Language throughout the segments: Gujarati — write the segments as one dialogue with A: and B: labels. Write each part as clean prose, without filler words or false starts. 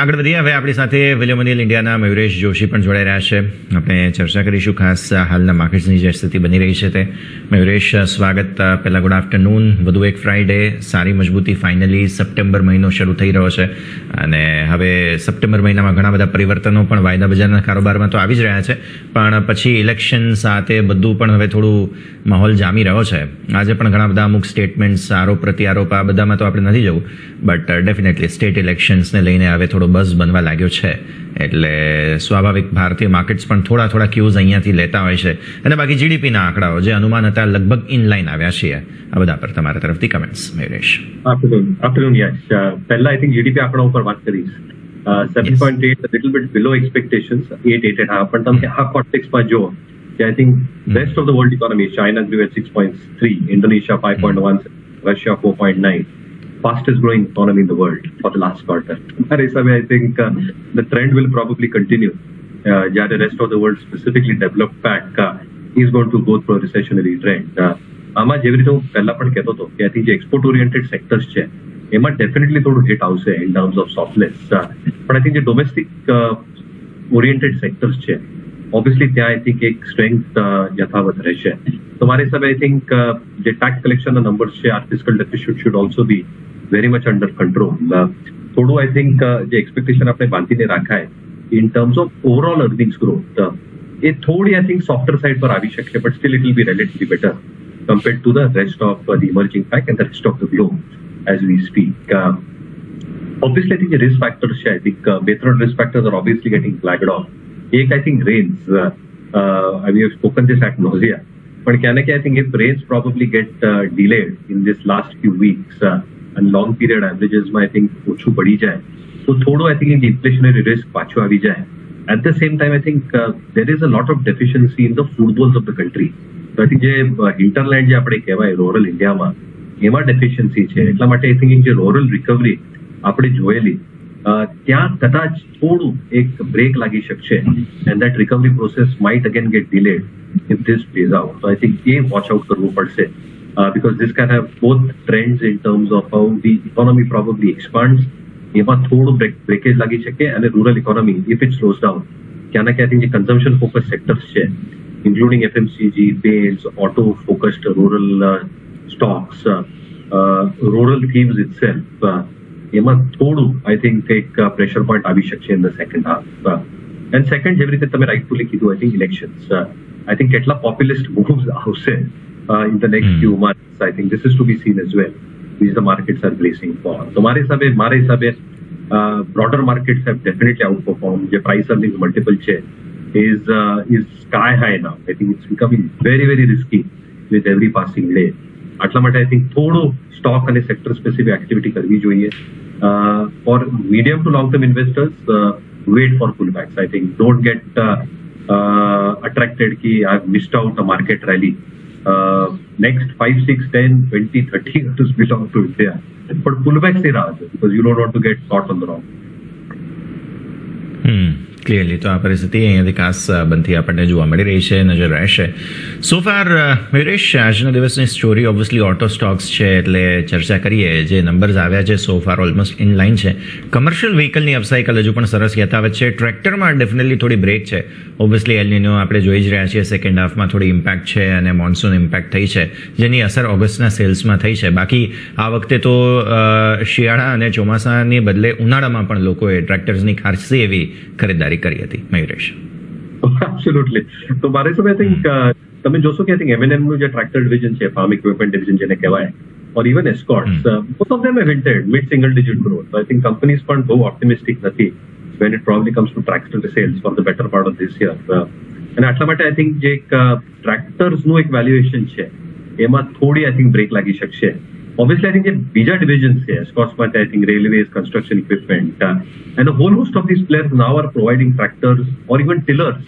A: આગળ વધીએ. હવે આપણી સાથે વિલિયમનિયલ ઇન્ડિયાના મયુરેશ જોશી પણ જોડાઈ રહ્યા છે. આપણે ચર્ચા કરીશું ખાસ હાલના માર્કેટ્સની જે સ્થિતિ બની રહી છે તે. મયુરેશ, સ્વાગત. પહેલાં ગુડ આફ્ટરનૂન. વધુ એક ફ્રાઇડે, સારી મજબૂતી. ફાઇનલી સપ્ટેમ્બર મહિનો શરૂ થઈ રહ્યો છે અને હવે સપ્ટેમ્બર મહિનામાં ઘણા બધા પરિવર્તનો પણ વાયદા બજારના કારોબારમાં તો આવી જ રહ્યા છે, પણ પછી ઇલેક્શન સાથે બધું પણ હવે થોડું માહોલ જામી રહ્યો છે. આજે પણ ઘણા બધા અમુક સ્ટેટમેન્ટ્સ, આરોપ પ્રત્યારોપ, આ બધામાં તો આપણે નથી જવું, બટ ડેફિનેટલી સ્ટેટ ઇલેક્શન્સને લઈને હવે થોડો બઝ બનવા લાગ્યો છે. એટલે સ્વાભાવિક ભારતીય માર્કેટ્સ પણ થોડા ક્યુઝ અહીંયાથી લેતા હોય છે. અને બાકી જીડીપીના આંકડાઓ જે અનુમાન હતા લગભગ ઇનલાઇન આવ્યા છીએ. આ બધા પર તમારા તરફથી કમેન્ટ્સ, મયુરેશ.
B: આફ્ટરનૂન યશ. પહેલા આઈ થિંક જીડીપી આંકડા ઉપર વાત કરીશ. 7.8 little bit below expectations, 8.5, પણ તમે આ કોન્ટેક્સ્ટમાં જો કે I think rest of the world economy, China grew at 6.3, Indonesia 5.1, Russia 4.9, fastest growing economy in the world for the last quarter. That is why I think the trend will probably continue. The rest of the world, specifically developed pack, is going to go through a recessionary trend. આમાં જેવી રીતે હું પહેલા પણ કહેતો હતો કે આઈ થિંક જે એક્સપોર્ટ ઓરિએન્ટેડ સેક્ટર્સ છે એમાં ડેફિનેટલી થોડું હિટ આવશે ઇન ટર્મ્સ ઓફ સોફ્ટનેસ, પણ આઈ થિંક જે ડોમેસ્ટિક ઓરિએન્ટેડ સેક્ટર્સ છે ઓબ્વિયસલી ત્યાં આઈ થિંક એક સ્ટ્રેન્થ યથાવત રહેશે. તો મારા હિસાબે આઈ થિંક જે ટેક્સ કલેક્શનના નંબર્સ છે, આ fiscal deficit should also be very much under control. થોડું આઈ થિંક જે એક્સપેક્ટેશન આપણે બાંધીને રાખાય in terms of overall earnings growth એ થોડી આઈ થિંક સોફ્ટર સાઇડ પર આવી શકશે, but still it will be relatively better compared to the rest of the emerging pack and the rest of the globe as we speak. Obviously, I think the risk factors, I think better risk factors are obviously getting flagged off. Ek, I think rains, we have spoken this ad nauseam, but I think if rains probably get delayed in this last few weeks and long period averages, I think ochu badi jaye. So thodo I think in the inflationary risk pachu avi jaye. At the same time, I think there is a lot of deficiency in the food bowls of the country. તો આઈ થિંક જે હિન્ટરલેન્ડ જે આપણે કહેવાય રૂરલ ઇન્ડિયામાં એમાં ડેફિશિયન્સી છે. એટલા માટે આઈ થિંક જે રૂરલ રિકવરી આપણે જોયેલી ત્યાં કદાચ થોડું એક બ્રેક લાગી શકશે and that recovery process might again get delayed if this plays out. તો આઈ થિંક એ વોચ આઉટ કરવું પડશે because this can have both trends in terms of how the economy probably expands. એમાં થોડું બ્રેકેજ લાગી શકે અને rural economy if it slows down ક્યાં ના ક્યાં જે કન્ઝમ્પશન ફોકસ સેક્ટર્સ છે including FMCG, paints, auto-focused rural stocks, rural themes itself. એમાં થોડું I think એક pressure point આવી શકશે in the second half. And second, જેવી રીતે તમે rightfully કીધું, I think elections. I think કેટલા populist moves આવશે in the next few months. I think this is to be seen as well, which the markets are bracing for. તો મારા હિસાબે broader markets have definitely outperformed. જે price earnings multiple છે is sky high now. I think it's becoming very risky with every passing day. આટલા માટે I think થોડું stock અને sector specific activity કરવી જોઈએ. For medium to long term investors, wait for pullbacks. I think don't get attracted ki I've missed out a market rally. Next 5, 6, 10, 20, 30 years belong to India. But pullbacks they rather because you don't want to get caught on the wrong.
A: Clearly તો આ પરિસ્થિતિ અહીંયાથી ખાસ બનતી આપણને જોવા મળી રહી છે, નજર રહેશે. સો ફાર મયુરેશ, આજના દિવસની સ્ટોરી ઓબ્વિયસલી ઓટો સ્ટોક્સ છે, એટલે ચર્ચા કરીએ. જે નંબર્સ આવ્યા છે સો ફાર ઓલમોસ્ટ ઇન લાઇન છે. કમર્શિયલ વ્હીકલની અપસાઇકલ હજુ પણ સરસ યથાવત છે. ટ્રેક્ટરમાં ડેફિનેટલી થોડી બ્રેક છે. ઓબ્વિયસલી એલનીનો આપણે જોઈ જ રહ્યા છીએ, સેકન્ડ હાફમાં થોડી ઇમ્પેક્ટ છે અને મોન્સૂન ઇમ્પેક્ટ થઈ છે જેની અસર ઓગસ્ટના સેલ્સમાં થઈ છે. બાકી આ વખતે તો શિયાળા અને ચોમાસાની બદલે ઉનાળામાં પણ લોકોએ ટ્રેક્ટર્સની ખાસી એવી ખરીદારી કરી હતી. મયુરેશ.
B: એબ્સોલ્યુટલી. તો મારે સમય આઈ થિંક તમે જોશો કે આઈ થિંક M&M નું જે ટ્રેક્ટર ડિવિઝન છે, ફાર્મ ઇક્વિપમેન્ટ ડિવિઝન જેને કહેવાય, or even escorts, both of them have hinted mid single digit growth. So I think companies પણ બહુ optimistic નથી when it probably comes to tractor sales for the better part of this year. અને આટલા માટે આઈ થિંક જે ટ્રેક્ટર્સ નું એક વેલ્યુએશન છે એમાં થોડી આઈ થિંક બ્રેક લાગી શકશે. Obviously, I think જે બીજા divisions છે, escorts માટે I think railways, construction equipment, and a whole host of these players now are providing tractors or even tillers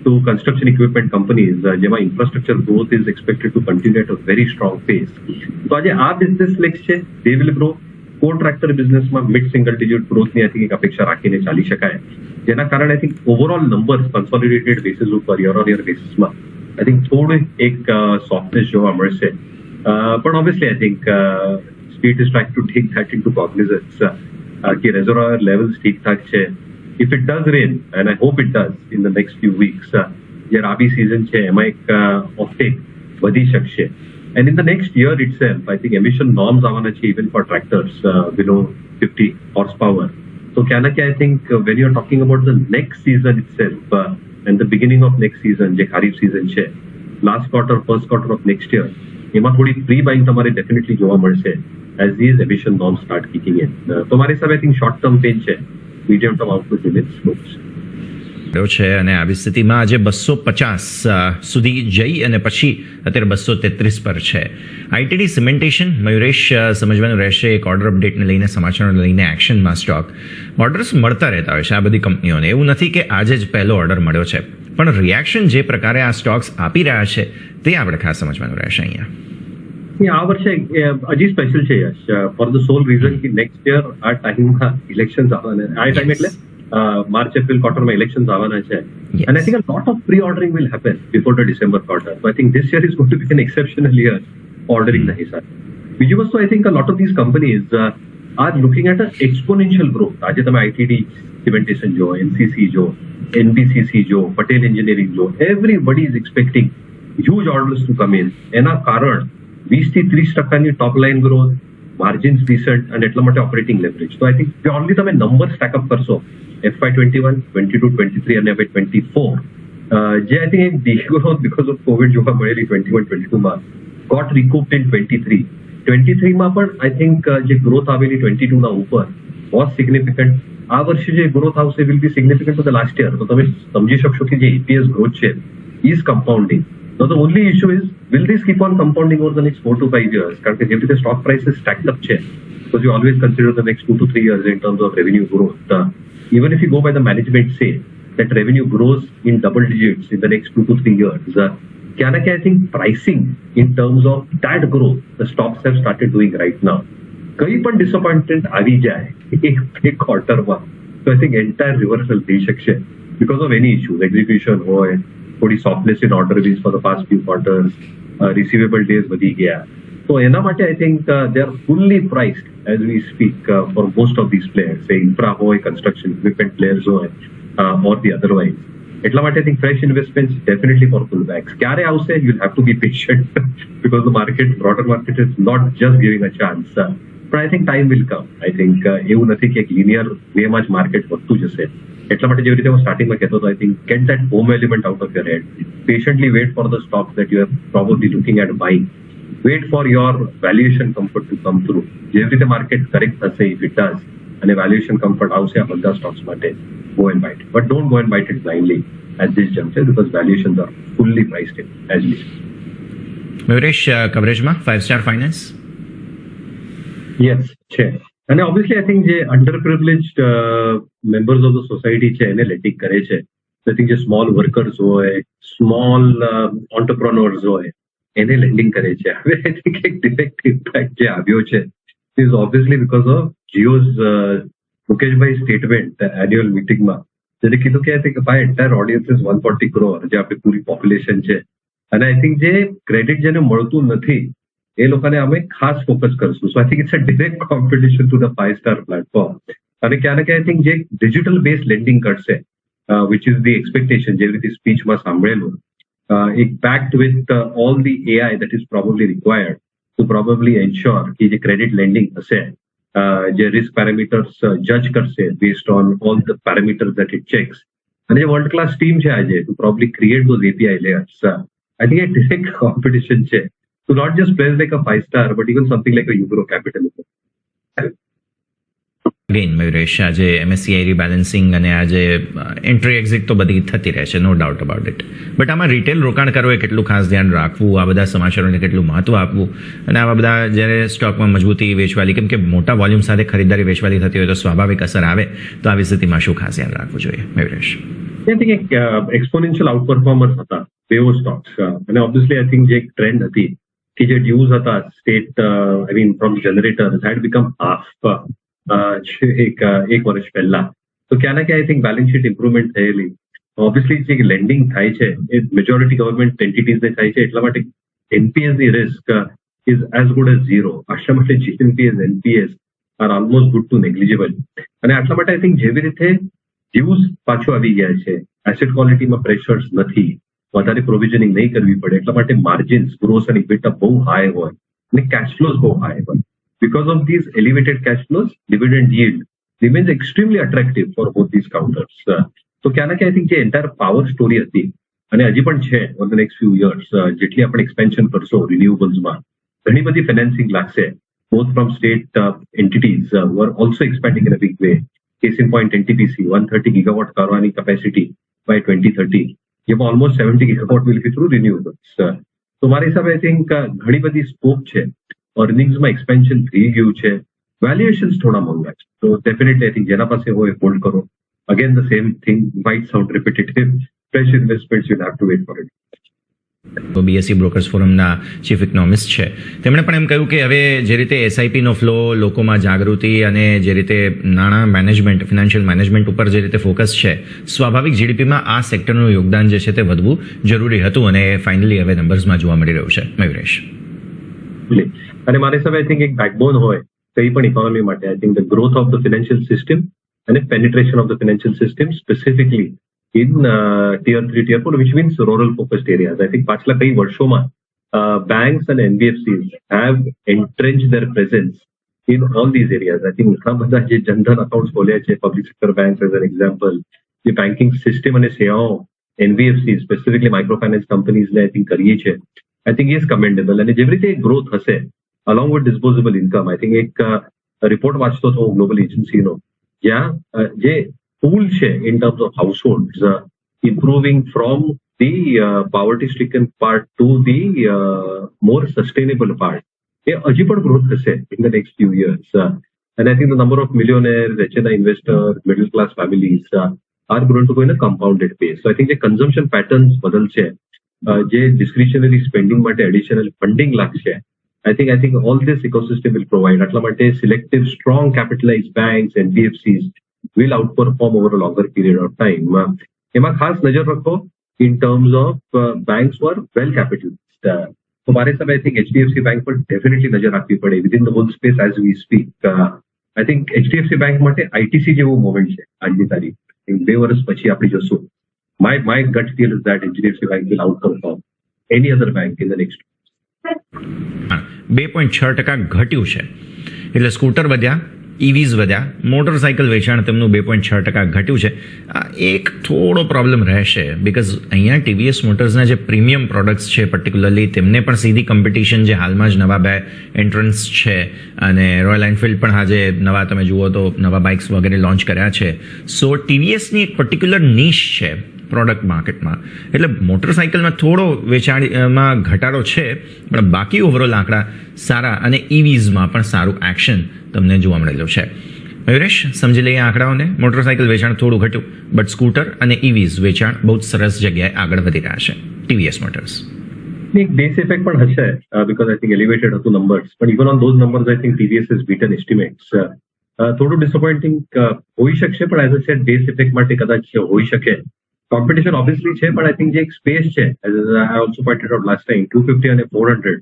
B: to construction equipment companies, જેમાં infrastructure growth is expected to continue at a very strong pace. તો આજે આ business legs છે, they will grow. core tractor બિઝનેસમાં મિડ સિંગલ ડિજિટ ગ્રોથની આઈ થિંક એક અપેક્ષા રાખીને ચાલી શકાય, જેના કારણે I think overall numbers consolidated basis ઉપર યર ઓન યર બેસિસમાં આઈ થિંક થોડું એક સોફ્ટનેસ જોવા મળશે. પણ obviously I think state is trying to take that into cognizance कि reservoir levels ठीक ठाक છે. If it does rain, and I hope it does in the next few weeks, જે રાબી season છે એમાં એક offtake વધી શકશે. And in the next year itself, I think emission norms avana che even for tractors below 50 horsepower. So Kyanaki, I think when you're talking about the next season itself and the beginning of next season, je kharif season che, last quarter, first quarter of next year, એમાં થોડી પ્રી બાઇંગ તમારે ડેફિનેટલી જોવા મળશે as these emission norms start kicking in. તો મારી હિસાબે I think short term pain છે, medium term outlook remains good.
A: છે અને આવી સ્થિતિમાં આજે 250 સુધી જઈ અને પછી અત્યારે 233 પર છે. આઈટીડી સિમેન્ટેશન, મયુરેશ, સમજવાનું રહેશે એક ઓર્ડર અપડેટને લઈને, સમાચારોને લઈને એક્શનમાં સ્ટોક. ઓર્ડર્સ મળતા રહેતા હોય છે આ બધી કંપનીઓને. એવું નથી કે આજે જ પહેલો ઓર્ડર મળ્યો છે, પણ રિએક્શન જે પ્રકારે આ સ્ટોક્સ આપી રહ્યા છે તે આપણે ખાસ સમજવાનું રહેશે અહીંયા.
B: આ વર્ષે હજી સ્પેશિયલ છે યશ, ફોર ધ સોલ રીઝન કે નેક્સ્ટ યર આ ટાઈમમાં ઇલેક્શન્સ આવવાના. આ ટાઈમ એટલે March, April quarter में elections आवाना है.
A: Yes.
B: And I think a lot of pre-ordering will happen before the December quarter. So I think this year is going to be an exceptional year ordering the हिसाब. બીજી વસ્તુ I think a lot of these companies are looking at an exponential growth. આજે તમે ITD Cementation જો, NCC જો, NBCC જો, Patel Engineering જો, everybody is expecting huge orders to come in. એના કારણ 20 થી 30% top line growth, margins decent and એટલા માટે operating leverage. So I think purely તમે numbers stack up કરશો FY21, 22, 23 and FY24, જે I think એક degrowth because of COVID જોવા મળેલી 21, 22 માં got recouped in 23. 23 માં પણ I think જે growth આવેલી 22 ના ઉપર was significant. આ વર્ષે જે growth આવશે will be significant to the last year. તો તમે સમજી શકશો કે જે EPS growth છે is compounding. Now the only issue is, will this keep on compounding over the next 4 to 5 years? કારણ કે જેવી રીતે stock prices stacked up છે, because you always consider the next 2 to 3 years in terms of revenue growth. Even if you go by the management say that revenue grows in double digits in the next 2 to 3 years, Kyanaki, I think pricing in terms of that growth, the stocks have started doing right now. કઈ પણ disappointment આવી જાય એક quarterમાં, so I think entire reversal થઈ શકશે because of any issues, execution હોય, થોડી softness in order wins for the past few quarters, receivable days વધી ગયા. So એના માટે I think they are fully priced as we speak for most of these players, say infra હોય, construction equipment players હોય, or the otherwise. એટલા માટે I think fresh investments definitely for pullbacks. ક્યારે આવશે? You'll have to be patient because the market, broader market is not just giving a chance. But I think time will come. I think એવું નથી કે એક linear wayમાં જ market વધતું જશે. એટલા માટે જેવી રીતે હું સ્ટાર્ટિંગમાં કહેતો હતો, I think get that home element out of your head. Patiently wait for the stocks that you are probably looking at buying. Wait for your valuation comfort to come through. જેવી રીતે માર્કેટ કરેક્ટ થશે, if it does, અને valuation comfort આવશે આ બધા stocks માટે, go and buy it. But don't go and buy it blindly at this juncture because valuations are fully priced in as we speak.
A: મયુરેશ, કવરેજમાં 5-star finance?
B: Yes, છે. અને obviously I think જે underprivileged members of the society છે એને લેટિંગ કરે છે. I think જે small workers હોય, small entrepreneurs હોય, એને લેન્ડિંગ કરે છે. હવે I think એક direct impact જે આવ્યો છે is obviously because of Jio's Mukeshbhai statement annual meeting માં જેને કીધું કે I think my entire audience is 140 crore, જે આપણી પૂરી population છે. અને I think જે ક્રેડિટ જેને મળતું નથી એ લોકોને અમે ખાસ ફોકસ કરશું. So I think it's a direct competition to the 5-star platform. અને ક્યાં ને ક્યાં I think જે digital based lending કરશે, which is the expectation, જેવી રીતે સ્પીચમાં સાંભળેલું, backed with all the AI that is probably required to probably ensure कि જે credit lending હશે, જે risk parameters judge કરશે based on all the parameters that it checks. અને જે world class team છે આજે to probably create those API layers. I think a direct competition છે. So not just players like a 5-star, but even something like a Euro capitalism.
A: Again Mayuresh, આજે MSCI રિબેલેન્સિંગ અને આજે એન્ટ્રી એક્ઝિટ તો બધી થતી રહે છે, no doubt about it. But આમાં રિટેલ રોકાણકારોએ કેટલું ખાસ ધ્યાન રાખવું, આ બધા સમાચારોને કેટલું મહત્વ આપવું, અને આવા બધા જ્યારે સ્ટોકમાં મજબૂતી વેચવાલી, કેમ કે મોટા વોલ્યુમ સાથે ખરીદારી વેચવાલી થતી હોય તો સ્વાભાવિક અસર આવે, તો આવી સ્થિતિમાં શું ખાસ ધ્યાન રાખવું જોઈએ મયુરેશ?
B: I think એક exponential outperformers હતા બેઓ સ્ટોક્સ. અને obviously I think જે એક ટ્રેન્ડ હતી કે જે ડ્યુઝ હતા state, I mean from generators had become half એક વર્ષ પહેલા. તો ક્યાં ના ક્યાં I think balance sheet improvement થયેલી. Obviously જે lending થાય છે એ majority government entities ને થાય છે, એટલા માટે NPS ની risk is as good as zero. આશા માટે GNPS, NPS are almost good to negligible. અને આટલા માટે આઈ થિંક જેવી રીતે જીવ્સ પાછું આવી ગયા છે, એસેટ ક્વોલિટીમાં પ્રેશર્સ નથી, વધારે પ્રોવિઝનિંગ નહીં કરવી પડે, એટલા માટે માર્જિન્સ, ગ્રોસ અને ઇબિટા બહુ હાઈ હોય અને કેશ ફ્લોઝ બહુ હાઈ હોય. Because of these elevated cash flows, dividend yield remains extremely attractive for both these counters. તો ક્યાં ના ક્યાં આઈ થિંક જે એન્ટાયર પાવર સ્ટોરી હતી અને હજી પણ છે on the next few years, જેટલી આપણે એક્સપેન્શન કરશો રિન્યુએબલ્સમાં, ઘણી બધી ફાઇનાન્સિંગ લાગશે, both from state entities who are also expanding in a big way. Case in point, NTPC 130 gigawatt કરવાની capacity by 2030. જેમાં almost 70 gigawatt will be through renewables. તો મારા હિસાબે આઈ થિંક ઘણી બધી સ્કોપ છે, અર્નિંગ્સમાં એક્સપેન્શન થઈ ગયું છે, વેલ્યુએશન્સ થોડા મોંઘા છે. તો ડેફિનેટલી આઈ થિંક જેના પાસે હોય હોલ્ડ કરો. Again the same thing might sound repetitive, fresh investments you have to wait for it.
A: BSC brokers ફોરમના ચીફ ઇકોનોમિસ્ટ છે, તેમણે પણ એમ કહ્યું કે હવે જે રીતે એસઆઈપીનો ફ્લો, લોકોમાં જાગૃતિ અને જે રીતે નાણાં મેનેજમેન્ટ, ફિનાન્શિયલ મેનેજમેન્ટ ઉપર જે રીતે ફોકસ છે, સ્વાભાવિક જીડીપીમાં આ સેક્ટરનું યોગદાન જે છે તે વધવું જરૂરી હતું અને ફાઇનલી હવે નંબર્સમાં જોવા મળી રહ્યું છે. મયુરેશ,
B: અને મારી હિસાબે આઈ થિંક એક બેકબોન હોય કઈ પણ ઇકોનોમી માટે, I think the growth of the financial system અને penetration of the financial system specifically in tier 3, tier 4, which means rural focused areas. I think પાછલા કઈ વર્ષોમાં banks and NBFCs have entrenched their presence in all these areas. I think ઘણા બધા જે જનધન અકાઉન્ટ્સ ખોલ્યા છે, public sector banks as an example, જે બેન્કિંગ સિસ્ટમ અને સેવાઓ NBFCs specifically micro finance કંપનીઝને I think કરીએ છે, આઈ થિંક ઇઝ કમેન્ડેબલ. અને જેવી રીતે ગ્રોથ હશે along with disposable income, I think એક રિપોર્ટ વાંચતો હતો ગ્લોબલ એજન્સીનો, જ્યાં જે pool share in terms of households improving from the poverty-stricken part to the more sustainable part. હજી પણ growth થશે in the next few years. And I think the number of millionaires, HNI investors, middle class families are going to go in a compounded pace. So I think the consumption patterns બદલશે, જે discretionary spending માટે additional funding લાગશે. I think all this ecosystem will provide. આટલા માટે selective, strong capitalized banks, NBFCs will outperform over a longer period of time. એમાં ખાસ નજર રાખો in terms of banks who are well capitalized. તો મારે હિસાબે I think HDFC Bank પર ડેફિનેટલી નજર રાખવી પડે within the whole space as we speak. I think HDFC Bank માટે ITC જેવું મોમેન્ટ છે આજની તારીખ. 2 વર્ષ પછી આપણે જોશું. My gut feel is that HDFC Bank will outperform any other bank in the next
A: 2.6% ઘટ્યું છે, એટલે સ્કૂટર વધ્યા, EVs વધ્યા, મોટરસાઇકલ વેચાણ તેમનું 2.6% ઘટ્યું છે. આ એક થોડો પ્રોબ્લેમ રહેશે, બિકોઝ અહીંયા ટીવીએસ મોટર્સના જે પ્રીમિયમ પ્રોડક્ટ્સ છે પર્ટિક્યુલરલી, તેમને પણ સીધી કોમ્પિટિશન, જે હાલમાં જ નવા 2 એન્ટ્રન્સ છે અને રોયલ એનફિલ્ડ પણ આજે નવા, તમે જુઓ તો નવા બાઇક્સ વગેરે લોન્ચ કર્યા છે. સો ટીવીએસની એક પર્ટિક્યુલર નીશ છે પ્રોડક્ટ માર્કેટમાં, એટલે મોટરસાઇકલમાં થોડો વેચાણમાં ઘટાડો છે, પણ બાકી ઓવરઓલ આંકડા સારા અને ઇવીઝમાં પણ સારું એક્શન તમને જોવા મળેલું છે. મયુરેશ, સમજી લઈએ આંકડાઓને. મોટરસાઇકલ વેચાણ થોડું ઘટ્યું, બટ સ્કૂટર અને ઇવીઝ વેચાણ બહુ જ સરસ જગ્યાએ આગળ વધી રહ્યા છે. ટીવીએસ મોટર્સ
B: એક બેસ ઇફેક્ટ પણ હશે, બીકોઝ આઈ થિંક એલિવેટેડ હતું નંબર્સ, પણ even on those numbers I think TVS is beaten estimates. થોડું ડિસઅપોઇન્ટિંગ હોઈ શકશે, પણ as a said base effect માટે કદાચ હોઈ શકે. કોમ્પિટિશન ઓબ્વિયસલી છે, પણ આઈ થિંક જે એક સ્પેસ છે, I also pointed out last time, 250 અને 400,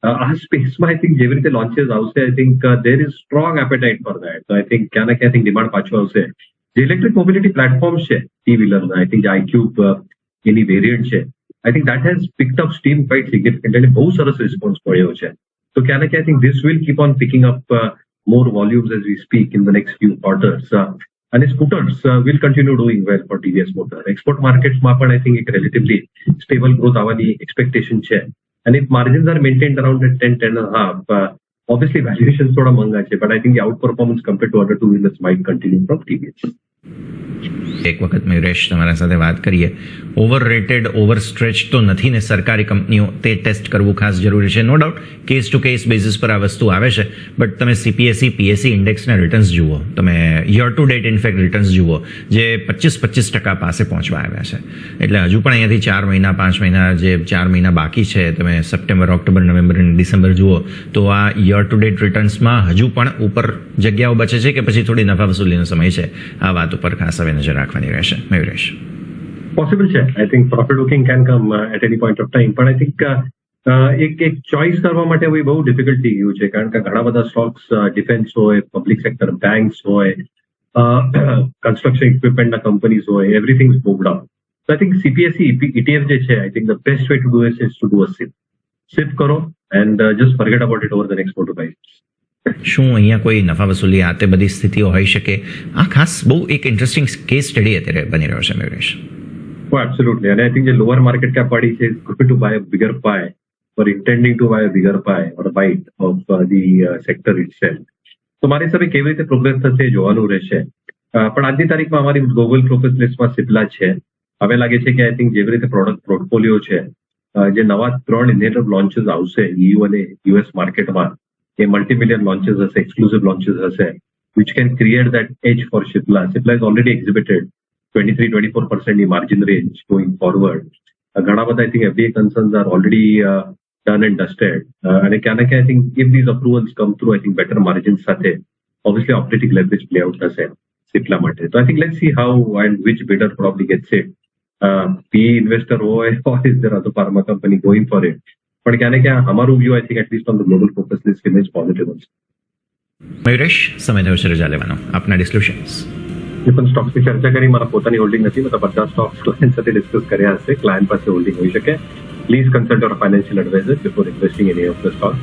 B: આ સ્પેસમાં આઈ થિંક જેવી રીતે લોન્ચેસ આવશે, I think there is strong appetite for that. તો આઈ થિંક ક્યાં ના ક્યાં થિંક ડિમાન્ડ પાછું આવશે. જે ઇલેક્ટ્રિક મોબિલિટી પ્લેટફોર્મ્સ છે ટી વ્હીલરના, આઈ થિંક જે આઈક્યુબ એની વેરિયન્ટ છે, I think that has picked up steam quite significant, અને બહુ સરસ રિસ્પોન્સ મળ્યો છે. તો ક્યાં ના ક્યાં think this will keep on picking up more volumes as we speak in the next few quarters. And scooters will continue doing well for TVS Motor. Export markets માં પણ I think એક relatively stable growth આવવાની expectation છે. And if margins are maintained around at 10.5, obviously valuations થોડા મંગા છે, but I think the outperformance compared to other two wheelers might continue from TVS.
A: એક વખત મયુરેશ તમારા સાથે વાત કરીએ, ઓવર રેટેડ, ઓવર સ્ટ્રેચ તો નથી ને સરકારી કંપનીઓ, તે ટેસ્ટ કરવું ખાસ જરૂરી છે. No doubt case to case basis પર આ વસ્તુ આવે છે, બટ તમે CPSE PSE ઇન્ડેક્સના રિટર્ન્સ જુઓ, તમે year to date in fact returns જુઓ, જે 25% પાસે પહોંચવા આવ્યા છે. એટલે હજુ પણ અહીંયાથી 4 મહિના 5 મહિના, જે 4 મહિના બાકી છે, તમે સપ્ટેમ્બર, ઓક્ટોબર, નવેમ્બર અને ડિસેમ્બર જુઓ, તો આ યર ટુ ડેટ રિટર્ન્સમાં હજુ પણ ઉપર જગ્યાઓ બચે છે કે પછી થોડી નફા વસૂલીનો સમય છે? આ વાત ઉપર ખાસ હવે નજર રાખવાની રહેશે. મયુરેશ,
B: પોસિબલ છે. I think profit booking can come at any point of time, પણ આઈ થિંક એક ચોઇસ કરવા માટે બહુ ડિફિકલ્ટ થઈ ગયું છે, કારણ કે ઘણા બધા સ્ટોક્સ ડિફેન્સ હોય, પબ્લિક સેક્ટર બેંક્સ હોય, કન્સ્ટ્રક્શન ઇક્વિપમેન્ટના કંપનીઝ હોય, everything is moved up. So I think CPSE ETF જે છે, I think the best way to do is to do a SIP. SIP કરો and just forget about it over the next 4 to 5 years.
A: શું અહીંયા કોઈ નફા વસૂલી આ તે બધી સ્થિતિઓ હોઈ શકે? આ ખાસ બહુ એક ઇન્ટરેસ્ટિંગ કેસ સ્ટડી અત્યારે બની રહ્યો છે મયુરેશ.
B: Oh, absolutely. And I think the lower market cap party is going to buy a bigger pie, or intending to buy a bigger pie or a bite of the sector itself. તો મારી હિસાબે કેવી રીતે પ્રોગ્રેસ થશે જોવાનું રહેશે. પણ આજની તારીખમાં અમારી ગ્લોબલ ફોકસ લિસ્ટમાં સિપ્લા છે. હવે લાગે છે કે આઈ થિંક જેવી રીતે પ્રોડક્ટ પોર્ટફોલિયો છે, જે નવા 3 ઇન્ડિયન લોન્ચીસ આવશે EU અને US માર્કેટમાં, એ મલ્ટીમિલિયન લોન્ચીસ હશે, એક્સક્લુઝિવ લોન્ચીસ હશે, which can create that edge for Shipla. Shipla has already exhibited 23-24% ની margin range going forward. ઘણા બધા I think FDI concerns are already done and dusted. અને ક્યાં ના ક્યાં I think if these approvals come through, I think better margins સાથે obviously operating leverage play out થશે Shipla માટે. So I think let's see how and which bidder probably gets it. PE investor હોય or is there other pharma company going for it. પણ ક્યાં ને ક્યાં અમારું view I think at least on the global focus list remains positive also.
A: મયુરેશ, સમય થયો છે રજા લેવાનો. આપના ડિસ્ક્લોઝર્સ.
B: જે પણ સ્ટોક્સની ચર્ચા કરી, મારા પોતાની હોલ્ડિંગ નથી, મેં તો બધા સ્ટોક્સ ક્લાયન્ટ સાથે ડિસ્કસ કર્યા હશે. ક્લાયન્ટ પાસે હોલ્ડિંગ હોઈ શકે. Please consult your financial advisor before investing any of the Stokes.